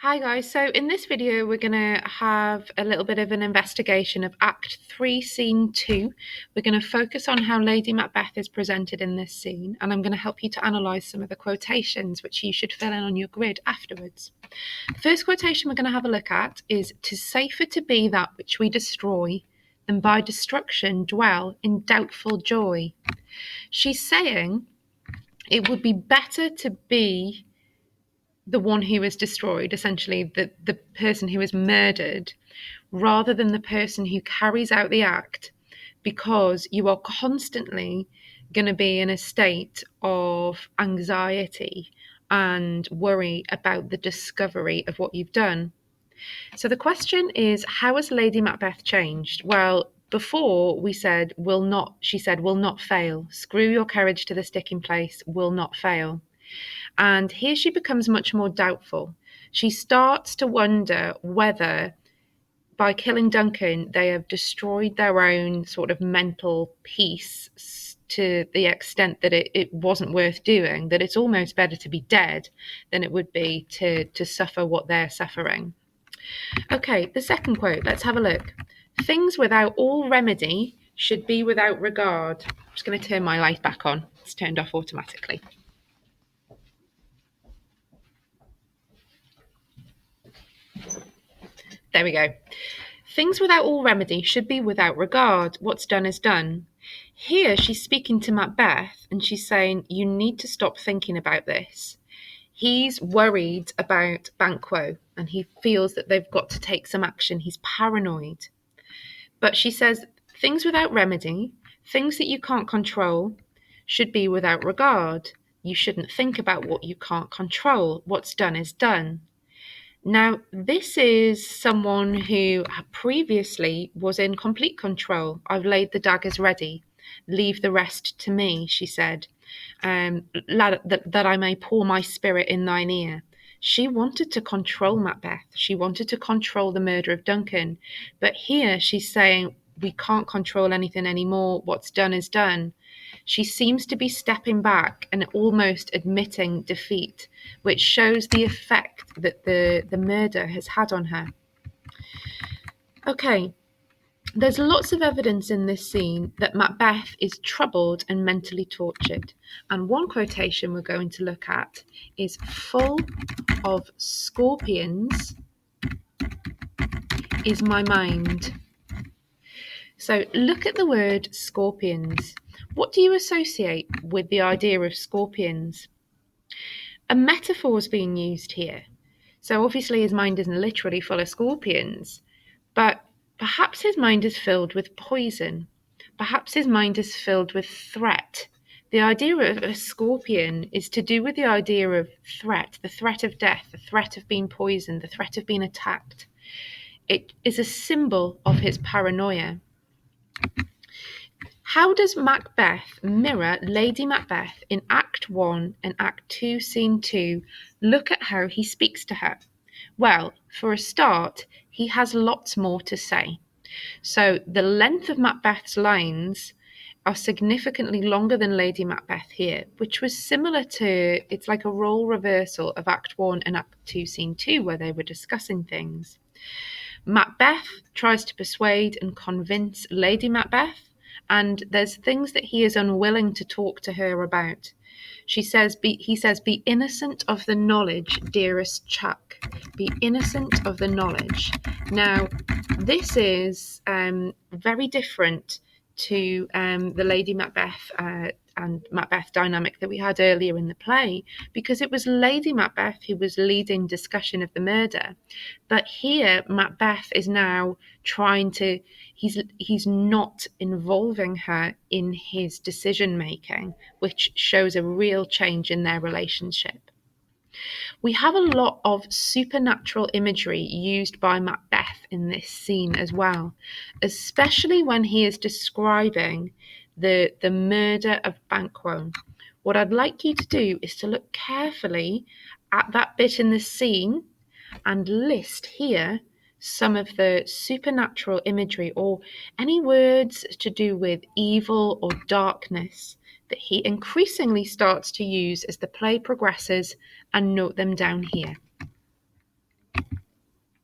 Hi guys, so in this video we're going to have a little bit of an investigation of Act 3, Scene 2. We're going to focus on how Lady Macbeth is presented in this scene, and I'm going to help you to analyse some of the quotations which you should fill in on your grid afterwards. The first quotation we're going to have a look at is, "'Tis safer to be that which we destroy than by destruction dwell in doubtful joy." She's saying it would be better to be the one who is destroyed, essentially the person who is murdered, rather than the person who carries out the act, because you are constantly going to be in a state of anxiety and worry about the discovery of what you've done. So the question is, how has Lady Macbeth changed? Well, before she said, will not fail. Screw your courage to the sticking place, will not fail. And here she becomes much more doubtful. She starts to wonder whether by killing Duncan, they have destroyed their own sort of mental peace to the extent that it wasn't worth doing, that it's almost better to be dead than it would be to suffer what they're suffering. Okay, the second quote, let's have a look. "Things without all remedy should be without regard." I'm just going to turn my light back on. It's turned off automatically. There we go. "Things without all remedy should be without regard. What's done is done." Here she's speaking to Macbeth and she's saying, you need to stop thinking about this. He's worried about Banquo and he feels that they've got to take some action. He's paranoid. But she says, things without remedy, things that you can't control, should be without regard. You shouldn't think about what you can't control. What's done is done. Now, this is someone who previously was in complete control. "I've laid the daggers ready. Leave the rest to me," she said, that I may pour my spirit in thine ear. She wanted to control Macbeth. She wanted to control the murder of Duncan. But here she's saying, we can't control anything anymore. What's done is done. She seems to be stepping back and almost admitting defeat, which shows the effect that the murder has had on her. Okay, there's lots of evidence in this scene that Macbeth is troubled and mentally tortured. And one quotation we're going to look at is, "Full of scorpions is my mind." So look at the word scorpions. What do you associate with the idea of scorpions? A metaphor is being used here. So obviously his mind isn't literally full of scorpions, but perhaps his mind is filled with poison. Perhaps his mind is filled with threat. The idea of a scorpion is to do with the idea of threat, the threat of death, the threat of being poisoned, the threat of being attacked. It is a symbol of his paranoia. How does Macbeth mirror Lady Macbeth in Act 1 and Act 2, Scene 2? Look at how he speaks to her. Well, for a start, he has lots more to say. So the length of Macbeth's lines are significantly longer than Lady Macbeth here, which was similar to, it's like a role reversal of Act 1 and Act 2, Scene 2, where they were discussing things. Macbeth tries to persuade and convince Lady Macbeth, and there's things that he is unwilling to talk to her about. He says, be innocent of the knowledge, dearest Chuck. Be innocent of the knowledge. Now, this is very different to the Lady Macbeth and Macbeth dynamic that we had earlier in the play, because it was Lady Macbeth who was leading discussion of the murder. But here, Macbeth is now trying to, he's not involving her in his decision making, which shows a real change in their relationship. We have a lot of supernatural imagery used by Macbeth in this scene as well, especially when he is describing the murder of Banquo. What I'd like you to do is to look carefully at that bit in the scene and list here some of the supernatural imagery or any words to do with evil or darkness that he increasingly starts to use as the play progresses, and note them down here.